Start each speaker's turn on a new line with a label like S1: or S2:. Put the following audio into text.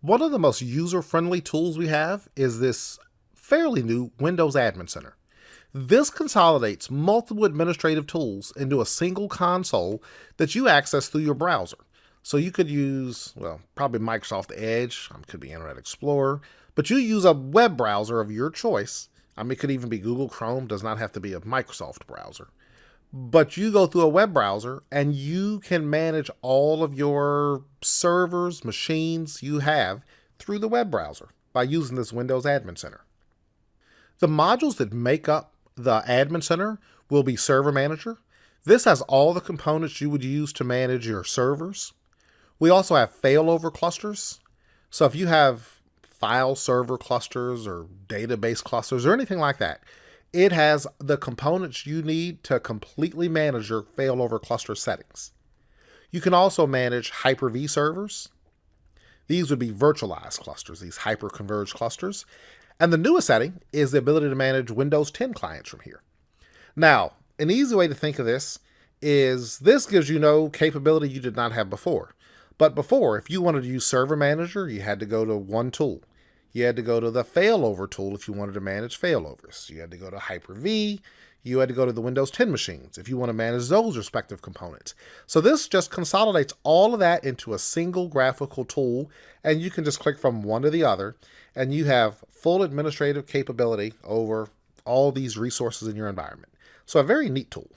S1: One of the most user-friendly tools we have is this fairly new Windows Admin Center. This consolidates multiple administrative tools into a single console that you access through your browser. So you could use, well, probably Microsoft Edge, could be Internet Explorer, but you use a web browser of your choice. It could even be Google Chrome, does not have to be a Microsoft browser. But you go through a web browser and you can manage all of your servers, machines you have through the web browser by using this Windows Admin Center. The modules that make up the Admin Center will be Server Manager. This has all the components you would use to manage your servers. We also have failover clusters. So if you have file server clusters or database clusters or anything like that, it has the components you need to completely manage your failover cluster settings. You can also manage Hyper-V servers. These would be virtualized clusters, these hyper-converged clusters. And the newest setting is the ability to manage Windows 10 clients from here. Now, an easy way to think of this is this gives you no capability you did not have before. But before, if you wanted to use Server Manager, you had to go to one tool. You had to go to the failover tool if you wanted to manage failovers. You had to go to Hyper-V. You had to go to the Windows 10 machines if you want to manage those respective components. So this just consolidates all of that into a single graphical tool, and you can just click from one to the other, and you have full administrative capability over all these resources in your environment. So a very neat tool.